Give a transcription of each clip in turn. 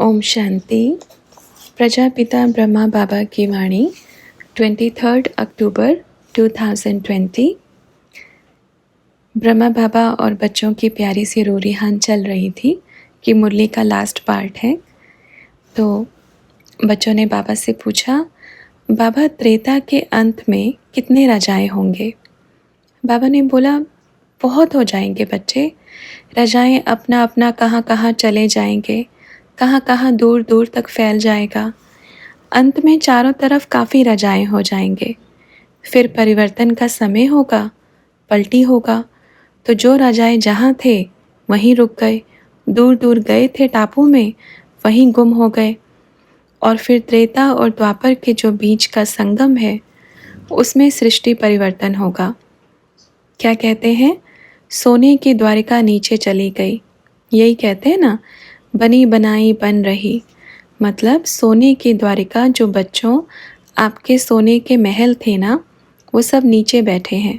ओम शांति। प्रजापिता ब्रह्मा बाबा की वाणी 23 अक्टूबर 2020। ब्रह्मा बाबा और बच्चों की प्यारी सी रूरिहान चल रही थी कि मुरली का लास्ट पार्ट है। तो बच्चों ने बाबा से पूछा, बाबा त्रेता के अंत में कितने राजाएं होंगे? बाबा ने बोला, बहुत हो जाएंगे बच्चे। राजाएं अपना अपना कहाँ कहाँ चले जाएंगे, कहाँ कहाँ दूर दूर तक फैल जाएगा। अंत में चारों तरफ काफ़ी राजाएं हो जाएंगे। फिर परिवर्तन का समय होगा, पलटी होगा। तो जो राजाएं जहाँ थे वहीं रुक गए, दूर दूर गए थे टापू में, वहीं गुम हो गए। और फिर त्रेता और द्वापर के जो बीच का संगम है उसमें सृष्टि परिवर्तन होगा। क्या कहते हैं, सोने की द्वारिका नीचे चली गई। यही कहते हैं ना, बनी बनाई बन रही। मतलब सोने की द्वारिका, जो बच्चों आपके सोने के महल थे ना, वो सब नीचे बैठे हैं।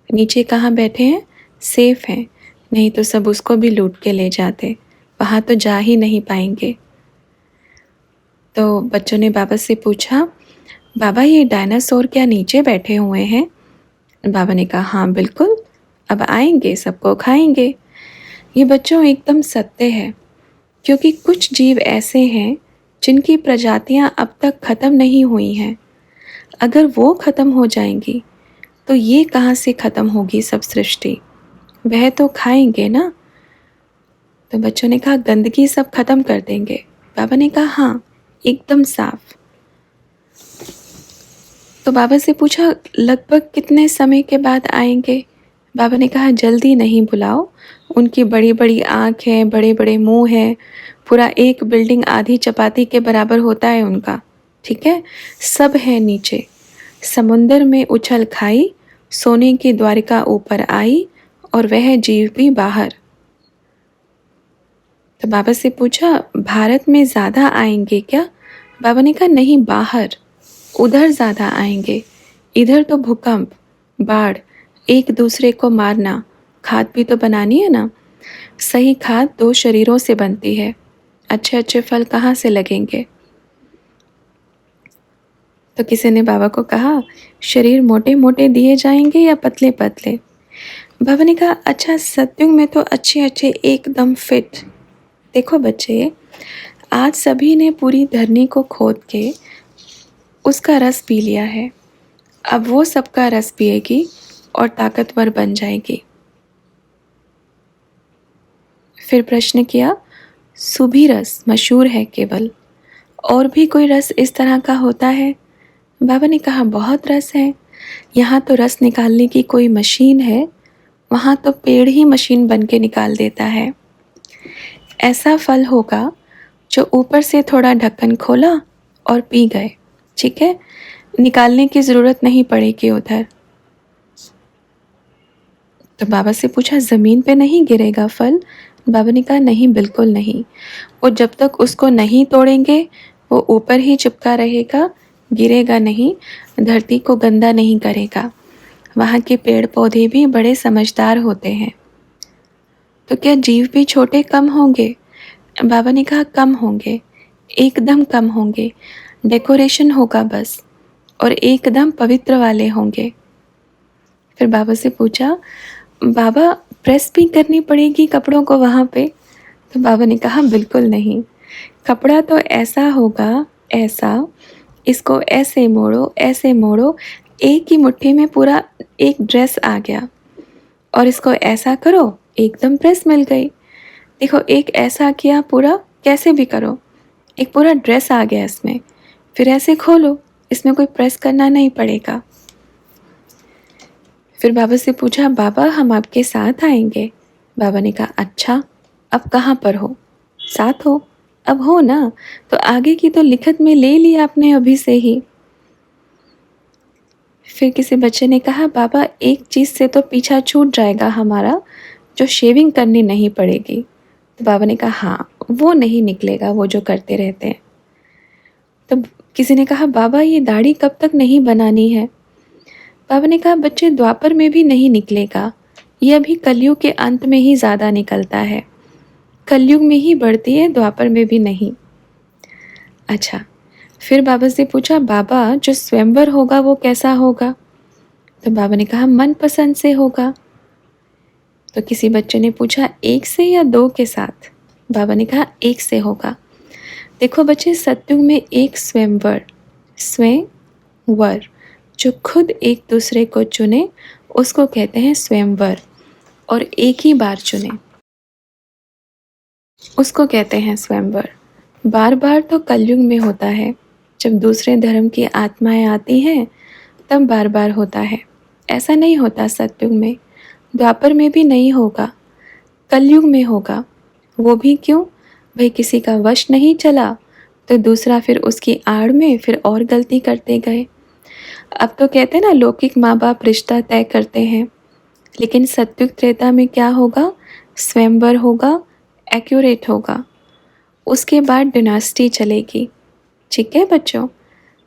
नीचे कहाँ बैठे हैं? सेफ हैं, नहीं तो सब उसको भी लूट के ले जाते। वहाँ तो जा ही नहीं पाएंगे। तो बच्चों ने बाबा से पूछा, बाबा ये डायनासोर क्या नीचे बैठे हुए हैं? बाबा ने कहा, हाँ बिल्कुल, अब आएंगे, सबको खाएंगे। ये बच्चों एकदम सत्य है, क्योंकि कुछ जीव ऐसे हैं जिनकी प्रजातियां अब तक ख़त्म नहीं हुई हैं। अगर वो ख़त्म हो जाएंगी तो ये कहाँ से ख़त्म होगी सब सृष्टि? वह तो खाएंगे ना। तो बच्चों ने कहा, गंदगी सब ख़त्म कर देंगे। बाबा ने कहा, हाँ एकदम साफ। तो बाबा से पूछा, लगभग कितने समय के बाद आएंगे? बाबा ने कहा, जल्दी नहीं बुलाओ। उनकी बड़ी बड़ी आँख है, बड़े बड़े मुंह है, पूरा एक बिल्डिंग आधी चपाती के बराबर होता है उनका। ठीक है, सब है नीचे। समुंदर में उछल खाई, सोने की द्वारिका ऊपर आई, और वह जीव भी बाहर। तो बाबा से पूछा, भारत में ज़्यादा आएंगे क्या? बाबा ने कहा, नहीं, बाहर, उधर ज़्यादा आएंगे। इधर तो भूकंप, बाढ़, एक दूसरे को मारना। खाद भी तो बनानी है ना। सही खाद 2 शरीरों से बनती है। अच्छे अच्छे फल कहाँ से लगेंगे? तो किसी ने बाबा को कहा, शरीर मोटे मोटे दिए जाएंगे या पतले पतले? बाबा ने कहा, अच्छा सत्युग में तो अच्छे अच्छे एकदम फिट। देखो बच्चे, आज सभी ने पूरी धरनी को खोद के उसका रस पी लिया है। अब वो सबका रस पिएगी और ताकतवर बन जाएगी। फिर प्रश्न किया, सुभी रस मशहूर है केवल, और भी कोई रस इस तरह का होता है? बाबा ने कहा, बहुत रस है। यहाँ तो रस निकालने की कोई मशीन है, वहाँ तो पेड़ ही मशीन बन के निकाल देता है। ऐसा फल होगा जो ऊपर से थोड़ा ढक्कन खोला और पी गए। ठीक है, निकालने की ज़रूरत नहीं पड़ेगी उधर। तो बाबा से पूछा, ज़मीन पे नहीं गिरेगा फल? बाबा ने कहा, नहीं, बिल्कुल नहीं। वो जब तक उसको नहीं तोड़ेंगे वो ऊपर ही चिपका रहेगा, गिरेगा नहीं, धरती को गंदा नहीं करेगा। वहाँ के पेड़ पौधे भी बड़े समझदार होते हैं। तो क्या जीव भी छोटे कम होंगे? बाबा ने कहा, कम होंगे, एकदम कम होंगे। डेकोरेशन होगा बस, और एकदम पवित्र वाले होंगे। फिर बाबा से पूछा, बाबा प्रेस भी करनी पड़ेगी कपड़ों को वहाँ पे? तो बाबा ने कहा, बिल्कुल नहीं। कपड़ा तो ऐसा होगा, ऐसा, इसको ऐसे मोड़ो, ऐसे मोड़ो, एक ही मुट्ठी में पूरा एक ड्रेस आ गया। और इसको ऐसा करो, एकदम प्रेस मिल गई। देखो, एक ऐसा किया पूरा, कैसे भी करो, एक पूरा ड्रेस आ गया इसमें। फिर ऐसे खोलो, इसमें कोई प्रेस करना नहीं पड़ेगा। फिर बाबा से पूछा, बाबा हम आपके साथ आएंगे? बाबा ने कहा, अच्छा, अब कहाँ पर हो? साथ हो, अब हो ना, तो आगे की तो लिखत में ले ली आपने अभी से ही। फिर किसी बच्चे ने कहा, बाबा एक चीज़ से तो पीछा छूट जाएगा हमारा, जो शेविंग करनी नहीं पड़ेगी। तो बाबा ने कहा, हाँ वो नहीं निकलेगा, वो जो करते रहते हैं। तो किसी ने कहा, बाबा ये दाढ़ी कब तक नहीं बनानी है? बाबा ने कहा, बच्चे द्वापर में भी नहीं निकलेगा, ये अभी कलयुग के अंत में ही ज़्यादा निकलता है। कलयुग में ही बढ़ती है, द्वापर में भी नहीं। अच्छा, फिर बाबा से पूछा, बाबा जो स्वयंवर होगा वो कैसा होगा? तो बाबा ने कहा मनपसंद से होगा। तो किसी बच्चे ने पूछा एक से या दो के साथ? बाबा ने कहा एक से होगा। देखो बच्चे, सत्युग में एक स्वयंवर, स्वयंवर, जो खुद एक दूसरे को चुने उसको कहते हैं स्वयंवर, और एक ही बार चुने उसको कहते हैं स्वयंवर। बार बार तो कलयुग में होता है, जब दूसरे धर्म की आत्माएं आती हैं तब बार बार होता है। ऐसा नहीं होता सतयुग में, द्वापर में भी नहीं होगा, कलयुग में होगा। वो भी क्यों? भाई किसी का वश नहीं चला तो दूसरा फिर उसकी आड़ में फिर और गलती करते गए। अब तो कहते हैं ना, लौकिक माँ बाप रिश्ता तय करते हैं, लेकिन सतयुग त्रेता में क्या होगा? स्वयंवर होगा, एक्यूरेट होगा, उसके बाद डिनास्टी चलेगी। ठीक है बच्चों,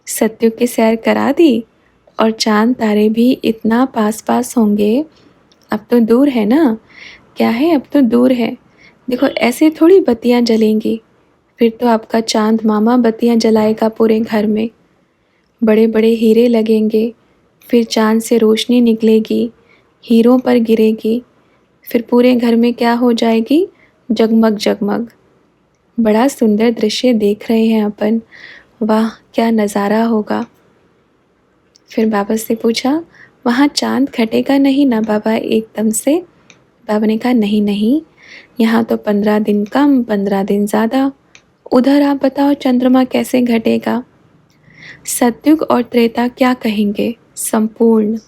सतयुग की सैर करा दी, और चांद तारे भी इतना पास पास होंगे। अब तो दूर है ना, क्या है, अब तो दूर है। देखो ऐसे थोड़ी बत्तियां जलेंगी, फिर तो आपका चांद मामा बत्तियां जलाएगा पूरे घर में। बड़े बड़े हीरे लगेंगे, फिर चांद से रोशनी निकलेगी, हीरों पर गिरेगी, फिर पूरे घर में क्या हो जाएगी? जगमग जगमग। बड़ा सुंदर दृश्य देख रहे हैं अपन, वाह क्या नज़ारा होगा। फिर बाबा से पूछा, वहाँ चांद घटेगा नहीं ना बाबा एकदम से? बाबा ने कहा नहीं नहीं, यहाँ तो 15 दिन कम 15 दिन ज़्यादा। उधर आप बताओ चंद्रमा कैसे घटेगा? सतयुग और त्रेता क्या कहेंगे? संपूर्ण।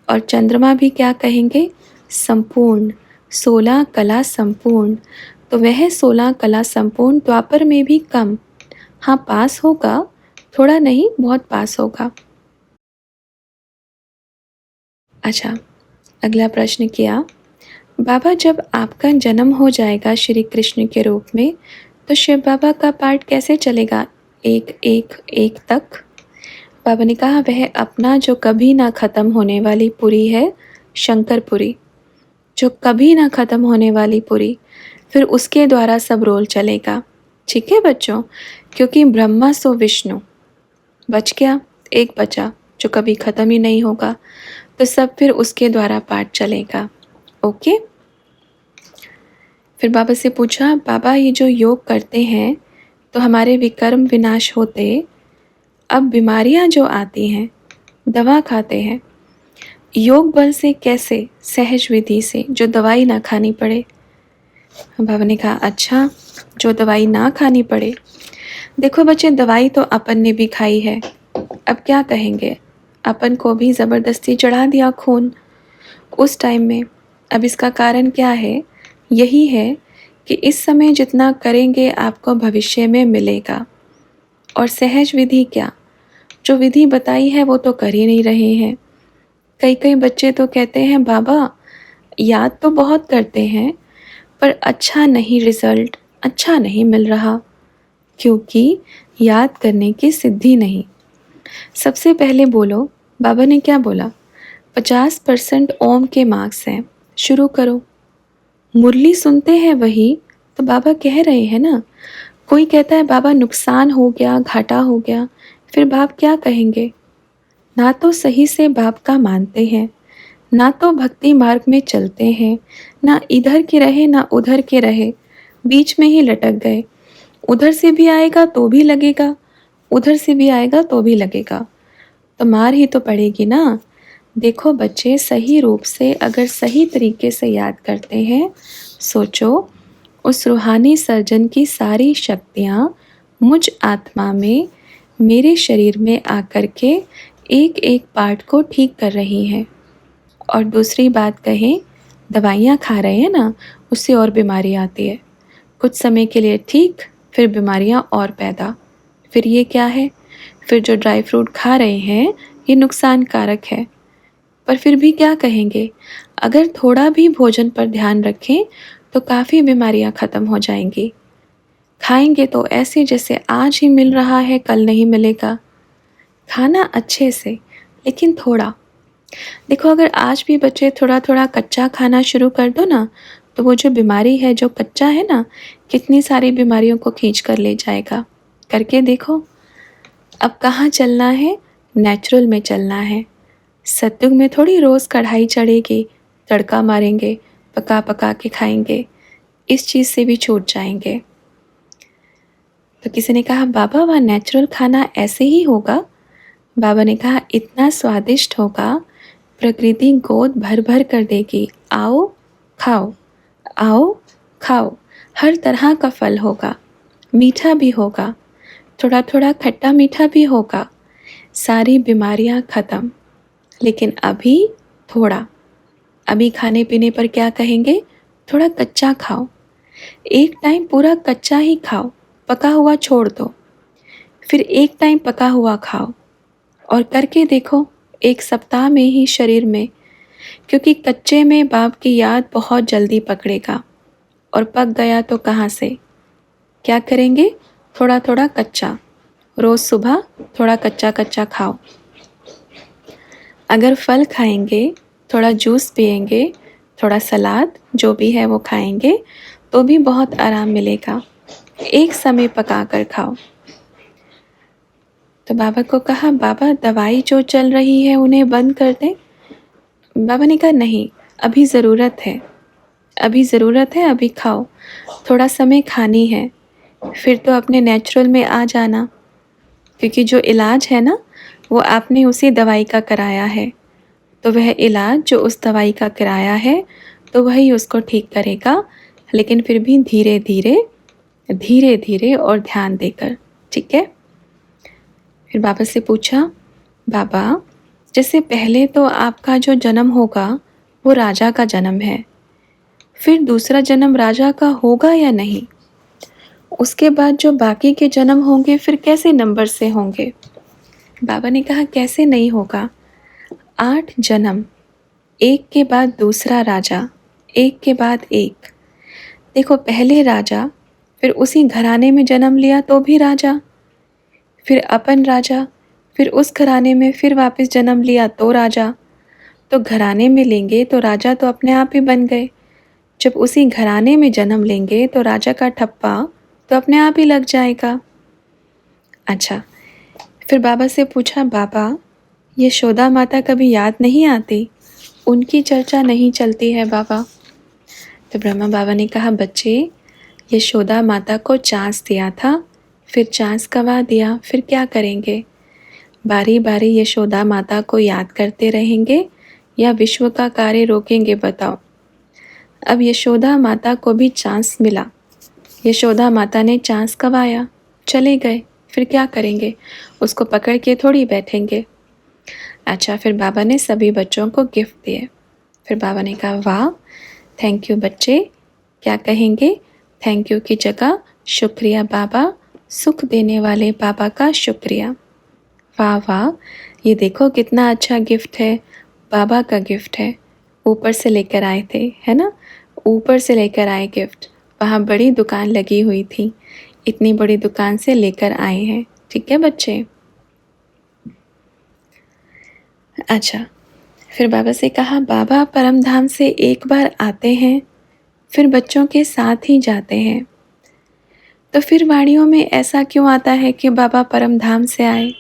और चंद्रमा भी क्या कहेंगे? संपूर्ण। 16 कला संपूर्ण। तो वह 16 कला संपूर्ण द्वापर में भी कम। हाँ पास होगा, थोड़ा नहीं बहुत पास होगा। अच्छा, अगला प्रश्न किया, बाबा जब आपका जन्म हो जाएगा श्री कृष्ण के रूप में तो शिव बाबा का पाठ कैसे चलेगा एक एक एक तक? बाबा ने कहा वह अपना जो कभी ना ख़त्म होने वाली पुरी है, शंकरपुरी, जो कभी ना ख़त्म होने वाली पुरी, फिर उसके द्वारा सब रोल चलेगा। ठीक है बच्चों, क्योंकि ब्रह्मा सो विष्णु, बच गया, एक बचा जो कभी ख़त्म ही नहीं होगा, तो सब फिर उसके द्वारा पाठ चलेगा। ओके। फिर बाबा से पूछा, बाबा ये जो योग करते हैं तो हमारे विकर्म विनाश होते, अब बीमारियां जो आती हैं, दवा खाते हैं, योग बल से कैसे? सहज विधि से, जो दवाई ना खानी पड़े। बाबा ने कहा अच्छा, जो दवाई ना खानी पड़े। देखो बच्चे, दवाई तो अपन ने भी खाई है, अब क्या कहेंगे, अपन को भी ज़बरदस्ती चढ़ा दिया खून उस टाइम में। अब इसका कारण क्या है? यही है कि इस समय जितना करेंगे आपको भविष्य में मिलेगा। और सहज विधि क्या? जो विधि बताई है वो तो कर ही नहीं रहे हैं। कई कई बच्चे तो कहते हैं बाबा याद तो बहुत करते हैं पर अच्छा नहीं, रिजल्ट अच्छा नहीं मिल रहा, क्योंकि याद करने की सिद्धि नहीं। सबसे पहले बोलो, बाबा ने क्या बोला? 50% ओम के मार्क्स हैं, शुरू करो। मुरली सुनते हैं वही तो बाबा कह रहे हैं ना। कोई कहता है बाबा नुकसान हो गया, घाटा हो गया, फिर बाप क्या कहेंगे? ना तो सही से बाप का मानते हैं, ना तो भक्ति मार्ग में चलते हैं, ना इधर के रहे ना उधर के रहे, बीच में ही लटक गए। उधर से भी आएगा तो भी लगेगा, उधर से भी आएगा तो भी लगेगा, तो मार ही तो पड़ेगी ना। देखो बच्चे, सही रूप से अगर सही तरीके से याद करते हैं, सोचो उस रूहानी सर्जन की सारी शक्तियाँ मुझ आत्मा में, मेरे शरीर में आकर के एक एक पार्ट को ठीक कर रही हैं। और दूसरी बात कहें, दवाइयाँ खा रहे हैं ना, उससे और बीमारी आती है। कुछ समय के लिए ठीक, फिर बीमारियाँ और पैदा। फिर ये क्या है? फिर जो ड्राई फ्रूट खा रहे हैं ये नुकसानकारक है, पर फिर भी क्या कहेंगे, अगर थोड़ा भी भोजन पर ध्यान रखें तो काफ़ी बीमारियां ख़त्म हो जाएंगी। खाएंगे तो ऐसे जैसे आज ही मिल रहा है कल नहीं मिलेगा। खाना अच्छे से, लेकिन थोड़ा। देखो अगर आज भी बच्चे थोड़ा थोड़ा कच्चा खाना शुरू कर दो ना, तो वो जो बीमारी है, जो कच्चा है ना, कितनी सारी बीमारियों को खींच कर ले जाएगा। करके देखो। अब कहाँ चलना है? नेचुरल में चलना है। सत्युग में थोड़ी रोज़ कढ़ाई चढ़ेगी, तड़का मारेंगे, पका पका के खाएंगे, इस चीज़ से भी छूट जाएंगे। तो किसी ने कहा बाबा वह नेचुरल खाना ऐसे ही होगा? बाबा ने कहा इतना स्वादिष्ट होगा, प्रकृति गोद भर भर कर देगी। आओ खाओ, आओ खाओ। हर तरह का फल होगा, मीठा भी होगा, थोड़ा थोड़ा खट्टा मीठा भी होगा। सारी बीमारियां ख़त्म। लेकिन अभी थोड़ा, अभी खाने पीने पर क्या कहेंगे? थोड़ा कच्चा खाओ। एक टाइम पूरा कच्चा ही खाओ, पका हुआ छोड़ दो। फिर एक टाइम पका हुआ खाओ और करके देखो 1 सप्ताह में ही शरीर में, क्योंकि कच्चे में बाप की याद बहुत जल्दी पकड़ेगा और पक गया तो कहाँ से। क्या करेंगे? थोड़ा थोड़ा कच्चा, रोज़ सुबह थोड़ा कच्चा कच्चा खाओ। अगर फल खाएंगे, थोड़ा जूस पिएंगे, थोड़ा सलाद जो भी है वो खाएंगे तो भी बहुत आराम मिलेगा। एक समय पका कर खाओ। तो बाबा को कहा बाबा दवाई जो चल रही है उन्हें बंद कर दें। बाबा ने कहा नहीं, अभी ज़रूरत है, अभी ज़रूरत है, अभी खाओ। थोड़ा समय खानी है, फिर तो अपने नेचुरल में आ जाना, क्योंकि जो इलाज है ना वो आपने उसी दवाई का कराया है। तो वह इलाज जो उस दवाई का कराया है तो वही उसको ठीक करेगा, लेकिन फिर भी धीरे धीरे, धीरे धीरे और ध्यान देकर। ठीक है। फिर बाबा से पूछा बाबा जैसे पहले तो आपका जो जन्म होगा वो राजा का जन्म है, फिर दूसरा जन्म राजा का होगा या नहीं? उसके बाद जो बाकी के जन्म होंगे फिर कैसे नंबर से होंगे? बाबा ने कहा कैसे नहीं होगा, 8 जन्म, एक के बाद दूसरा राजा, एक के बाद एक। देखो पहले राजा, फिर उसी घराने में जन्म लिया तो भी राजा, फिर अपन राजा, फिर उस घराने में फिर वापस जन्म लिया तो राजा। तो घराने में लेंगे तो राजा तो अपने आप ही बन गए। जब उसी घराने में जन्म लेंगे तो राजा का ठप्पा तो अपने आप ही लग जाएगा। अच्छा, फिर बाबा से पूछा बाबा यशोदा माता कभी याद नहीं आती? उनकी चर्चा नहीं चलती है बाबा। तो ब्रह्मा बाबा ने कहा बच्चे, यशोदा माता को चांस दिया था, फिर चांस गवा दिया, फिर क्या करेंगे? बारी बारी यशोदा माता को याद करते रहेंगे या विश्व का कार्य रोकेंगे बताओ? अब यशोदा माता को भी चांस मिला, यशोदा माता ने चांस गवाया, चले गए, फिर क्या करेंगे? उसको पकड़ के थोड़ी बैठेंगे। अच्छा, फिर बाबा ने सभी बच्चों को गिफ्ट दिए। फिर बाबा ने कहा वाह, थैंक यू बच्चे। क्या कहेंगे? थैंक यू की जगह शुक्रिया बाबा, सुख देने वाले बाबा का शुक्रिया। वाह वाह, ये देखो कितना अच्छा गिफ्ट है, बाबा का गिफ्ट है, ऊपर से लेकर आए थे, है ना? ऊपर से लेकर आए गिफ्ट। वहाँ बड़ी दुकान लगी हुई थी, इतनी बड़ी दुकान से लेकर आए हैं। ठीक है बच्चे? अच्छा, फिर बाबा से कहा बाबा परम धाम से एक बार आते हैं, फिर बच्चों के साथ ही जाते हैं, तो फिर वाणियों में ऐसा क्यों आता है कि बाबा परम धाम से आए?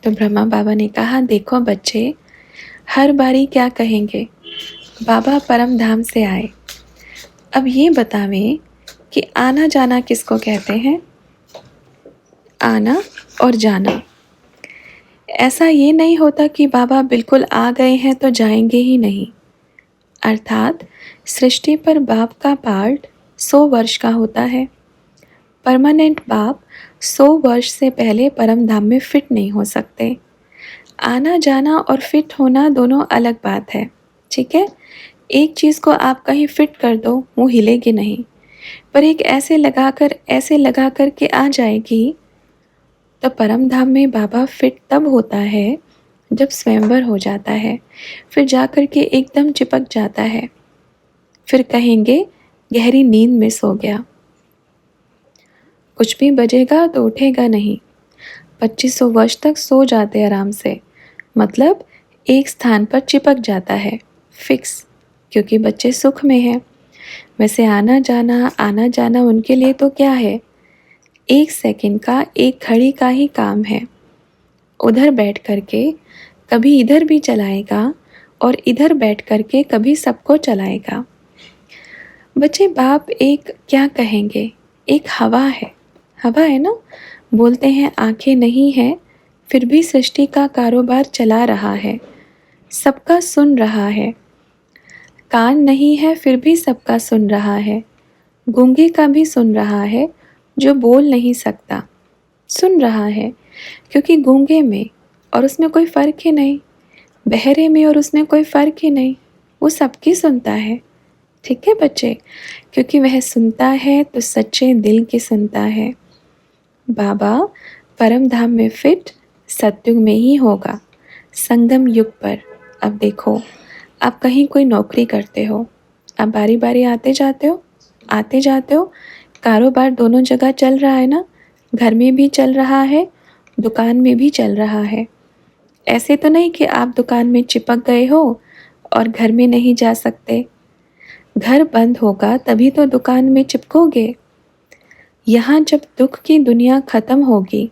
तो ब्रह्मा बाबा ने कहा देखो बच्चे, हर बारी क्या कहेंगे? बाबा परम धाम से आए। अब ये बतावें कि आना जाना किसको कहते हैं? आना और जाना। ऐसा ये नहीं होता कि बाबा बिल्कुल आ गए हैं तो जाएंगे ही नहीं। अर्थात सृष्टि पर बाप का पार्ट 100 वर्ष का होता है। परमानेंट बाप 100 वर्ष से पहले परम धाम में फिट नहीं हो सकते। आना जाना और फिट होना दोनों अलग बात है। ठीक है? एक चीज़ को आप कहीं फिट कर दो, वो हिलेगी नहीं, पर एक ऐसे लगा कर के आ जाएगी। तो परम धाम में बाबा फिट तब होता है जब स्वयंवर हो जाता है, फिर जा कर के एकदम चिपक जाता है, फिर कहेंगे गहरी नींद में सो गया। कुछ भी बजेगा तो उठेगा नहीं। 2500 वर्ष तक सो जाते आराम से, मतलब एक स्थान पर चिपक जाता है, फिक्स, क्योंकि बच्चे सुख में हैं। वैसे आना जाना उनके लिए तो क्या है? 1 सेकंड का, एक घड़ी का ही काम है। उधर बैठ करके कभी इधर भी चलाएगा और इधर बैठ करके कभी सबको चलाएगा। बच्चे, बाप एक क्या कहेंगे, एक हवा है ना। बोलते हैं आंखें नहीं है फिर भी सृष्टि का कारोबार चला रहा है, सबका सुन रहा है। कान नहीं है फिर भी सबका सुन रहा है, गूंगे का भी सुन रहा है जो बोल नहीं सकता। सुन रहा है क्योंकि गूंगे में और उसमें कोई फ़र्क ही नहीं, बहरे में और उसमें कोई फ़र्क ही नहीं, वो सबकी सुनता है। ठीक है बच्चे, क्योंकि वह सुनता है तो सच्चे दिल की सुनता है। बाबा परम धाम में फिट सतयुग में ही होगा, संगम युग पर। अब देखो, आप कहीं कोई नौकरी करते हो, आप बारी बारी आते जाते हो, कारोबार दोनों जगह चल रहा है ना, घर में भी चल रहा है, दुकान में भी चल रहा है। ऐसे तो नहीं कि आप दुकान में चिपक गए हो और घर में नहीं जा सकते। घर बंद होगा तभी तो दुकान में चिपकोगे। यहाँ जब दुख की दुनिया ख़त्म होगी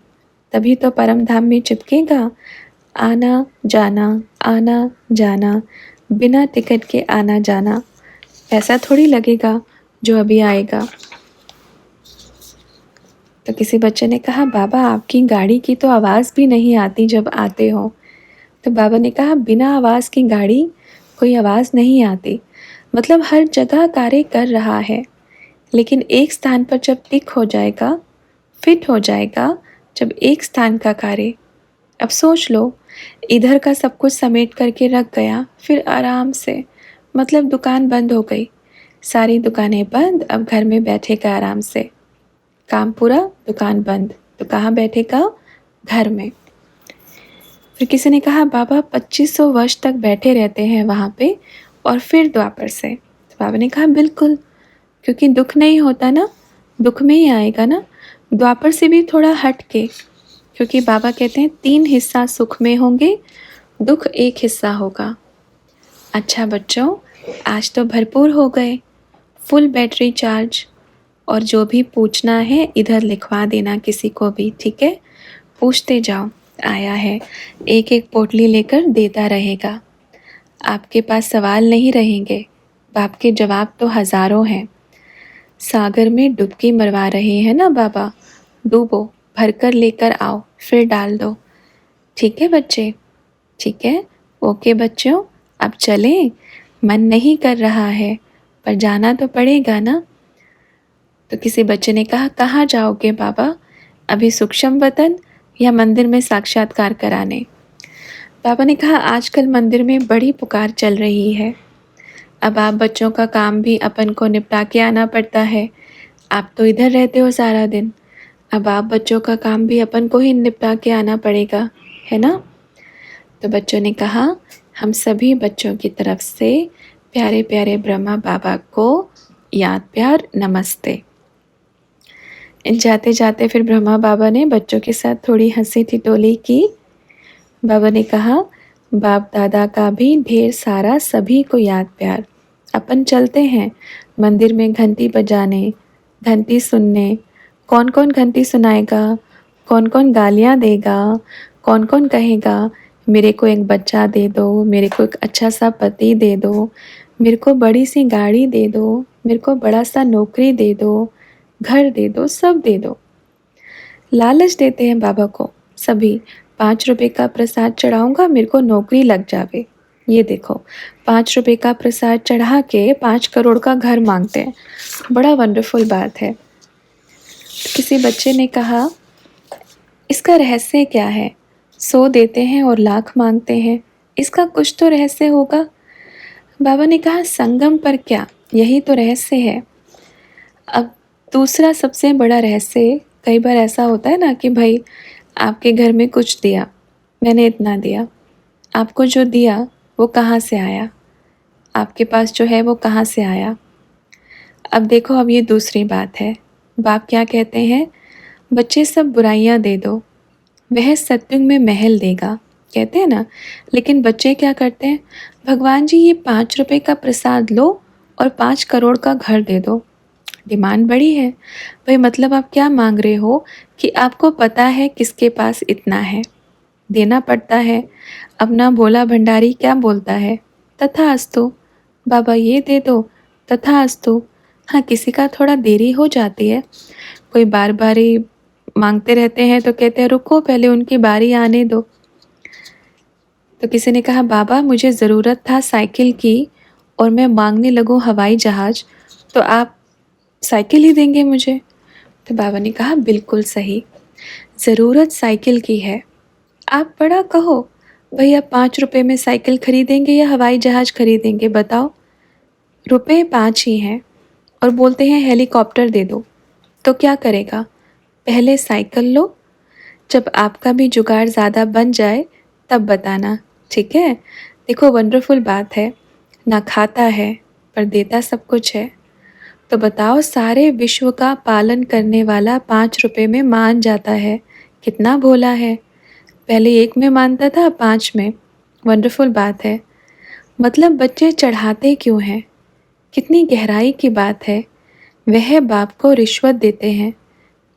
तभी तो परम धाम में चिपकेगा। आना जाना, बिना टिकट के आना जाना, पैसा थोड़ी लगेगा जो अभी आएगा। तो किसी बच्चे ने कहा, बाबा आपकी गाड़ी की तो आवाज़ भी नहीं आती जब आते हो। तो बाबा ने कहा, बिना आवाज़ की गाड़ी कोई आवाज़ नहीं आती, मतलब हर जगह कार्य कर रहा है, लेकिन एक स्थान पर जब टिक हो जाएगा, फिट हो जाएगा, जब एक स्थान का कार्य। अब सोच लो, इधर का सब कुछ समेट करके रख गया, फिर आराम से, मतलब दुकान बंद हो गई, सारी दुकानें बंद, अब घर में बैठेगा आराम से, काम पूरा, दुकान बंद, तो कहाँ बैठेगा? घर में। फिर किसी ने कहा, बाबा 2500 वर्ष तक बैठे रहते हैं वहाँ पे और फिर द्वापर से। तो बाबा ने कहा, बिल्कुल, क्योंकि दुख नहीं होता ना, दुख में ही आएगा ना, द्वापर से भी थोड़ा हट के, क्योंकि बाबा कहते हैं 3 हिस्सा सुख में होंगे, दुख 1 हिस्सा होगा। अच्छा बच्चों, आज तो भरपूर हो गए, फुल बैटरी चार्ज, और जो भी पूछना है इधर लिखवा देना किसी को भी, ठीक है? पूछते जाओ, आया है, एक एक पोटली लेकर देता रहेगा। आपके पास सवाल नहीं रहेंगे, बाप के जवाब तो हज़ारों हैं। सागर में डुबकी मरवा रहे हैं ना बाबा, डूबो, भरकर लेकर आओ, फिर डाल दो। ठीक है बच्चे? ठीक है, ओके बच्चों, अब चलें? मन नहीं कर रहा है पर जाना तो पड़ेगा ना। तो किसी बच्चे ने कहा, कहाँ जाओगे बाबा, अभी सूक्ष्म वतन या मंदिर में साक्षात्कार कराने? बाबा ने कहा, आजकल मंदिर में बड़ी पुकार चल रही है, अब आप बच्चों का काम भी अपन को निपटा के आना पड़ता है। आप तो इधर रहते हो सारा दिन, अब आप बच्चों का काम भी अपन को ही निपटा के आना पड़ेगा, है ना? तो बच्चों ने कहा, हम सभी बच्चों की तरफ से प्यारे प्यारे ब्रह्मा बाबा को याद प्यार नमस्ते। जाते जाते फिर ब्रह्मा बाबा ने बच्चों के साथ थोड़ी हंसी ठिठोली की। बाबा ने कहा, बाप दादा का भी ढेर सारा सभी को याद प्यार। अपन चलते हैं मंदिर में घंटी बजाने, घंटी सुनने। कौन कौन घंटी सुनाएगा, कौन कौन गालियाँ देगा, कौन कौन कहेगा मेरे को एक बच्चा दे दो, मेरे को एक अच्छा सा पति दे दो, मेरे को बड़ी सी गाड़ी दे दो, मेरे को बड़ा सा नौकरी दे दो, घर दे दो, सब दे दो। लालच देते हैं बाबा को सभी। 5 रुपए का प्रसाद चढ़ाऊँगा, मेरे को नौकरी लग जावे। ये देखो, 5 रुपए का प्रसाद चढ़ा के 5 करोड़ का घर मांगते हैं। बड़ा वंडरफुल बात है। किसी बच्चे ने कहा, इसका रहस्य क्या है? 100 देते हैं और लाख मांगते हैं, इसका कुछ तो रहस्य होगा। बाबा ने कहा, संगम पर क्या, यही तो रहस्य है। अब दूसरा सबसे बड़ा रहस्य, कई बार ऐसा होता है ना कि भाई आपके घर में कुछ दिया, मैंने इतना दिया, आपको जो दिया वो कहाँ से आया, आपके पास जो है वो कहाँ से आया। अब देखो, अब ये दूसरी बात है। बाप क्या कहते हैं, बच्चे सब बुराइयाँ दे दो, वह सत्युग में महल देगा, कहते हैं ना। लेकिन बच्चे क्या करते हैं, भगवान जी ये 5 रुपए का प्रसाद लो और 5 करोड़ का घर दे दो। डिमांड बड़ी है। भाई मतलब आप क्या मांग रहे हो कि आपको पता है किसके पास इतना है, देना पड़ता है। अब ना भोला भंडारी क्या बोलता है, तथास्तु बाबा ये दे दो, तथास्तु। हाँ, किसी का थोड़ा देरी हो जाती है, कोई बार बार ही मांगते रहते हैं तो कहते हैं रुको पहले उनकी बारी आने दो। तो किसी ने कहा बाबा मुझे ज़रूरत था साइकिल की और मैं मांगने लगूं हवाई जहाज़, तो आप साइकिल ही देंगे मुझे। तो बाबा ने कहा बिल्कुल सही, ज़रूरत साइकिल की है। आप बड़ा कहो, भैया 5 रुपए में साइकिल खरीदेंगे या हवाई जहाज़ खरीदेंगे बताओ। रुपए 5 ही हैं और बोलते हैं हेलीकॉप्टर दे दो, तो क्या करेगा? पहले साइकिल लो, जब आपका भी जुगाड़ ज़्यादा बन जाए तब बताना, ठीक है? देखो वंडरफुल बात है, ना खाता है पर देता सब कुछ है। तो बताओ सारे विश्व का पालन करने वाला 5 रुपए में मान जाता है, कितना भोला है। पहले 1 में मानता था, 5 में। वंडरफुल बात है। मतलब बच्चे चढ़ाते क्यों हैं? कितनी गहराई की बात है। वह बाप को रिश्वत देते हैं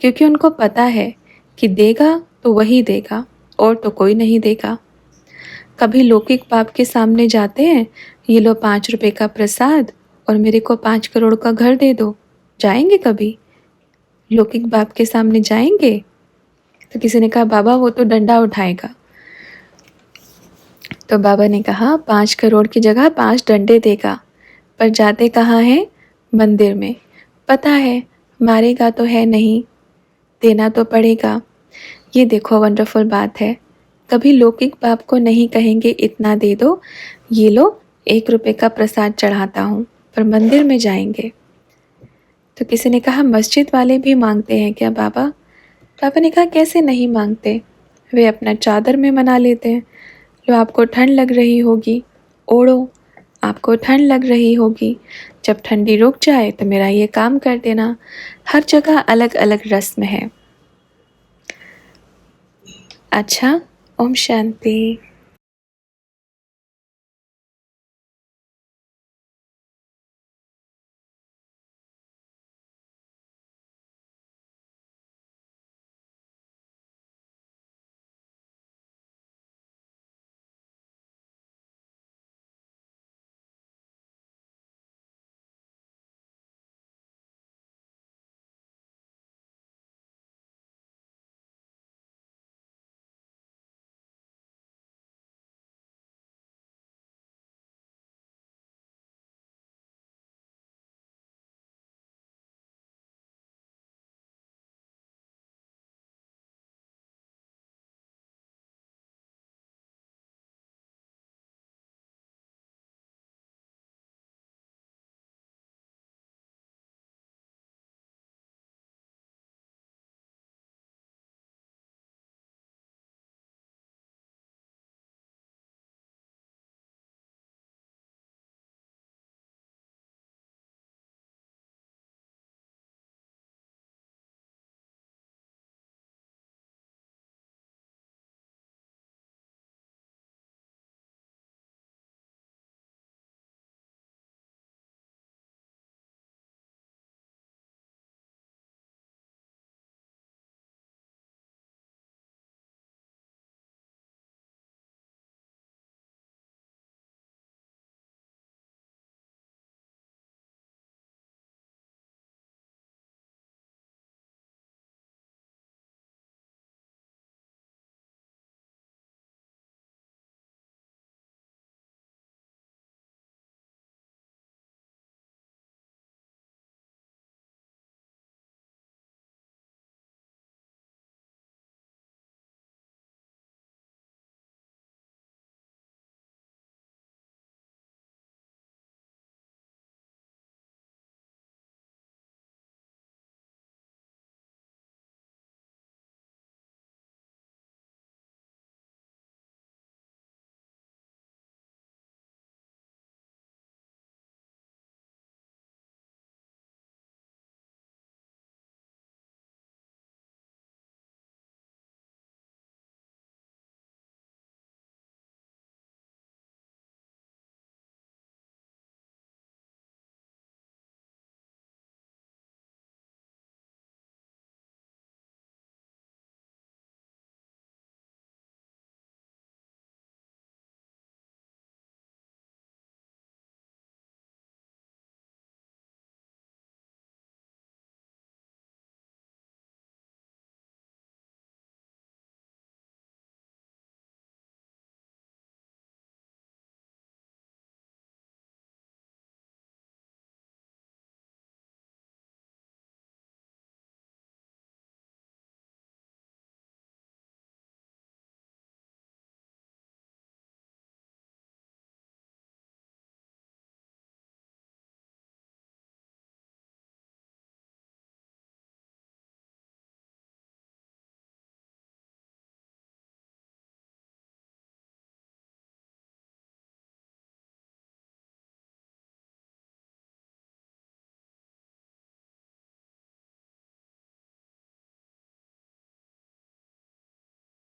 क्योंकि उनको पता है कि देगा तो वही देगा और तो कोई नहीं देगा। कभी लौकिक बाप के सामने जाते हैं, ये लो 5 रुपए का प्रसाद और मेरे को 5 करोड़ का घर दे दो, जाएंगे कभी? लौकिक बाप के सामने जाएंगे? तो किसी ने कहा बाबा वो तो डंडा उठाएगा। तो बाबा ने कहा 5 करोड़ की जगह 5 डंडे देगा, पर जाते कहाँ हैं? मंदिर में। पता है मारेगा तो है नहीं, देना तो पड़ेगा। ये देखो वंडरफुल बात है, कभी लौकिक बाप को नहीं कहेंगे इतना दे दो, ये लो 1 रुपए का प्रसाद चढ़ाता हूँ, पर मंदिर में जाएंगे। तो किसी ने कहा मस्जिद वाले भी मांगते हैं क्या बाबा? बाबा ने कहा कैसे नहीं मांगते, वे अपना चादर में मना लेते हैं। लो आपको ठंड लग रही होगी, ओढ़ो, आपको ठंड लग रही होगी, जब ठंडी रुक जाए तो मेरा ये काम कर देना। हर जगह अलग अलग रस्म है। अच्छा, ओम शांति।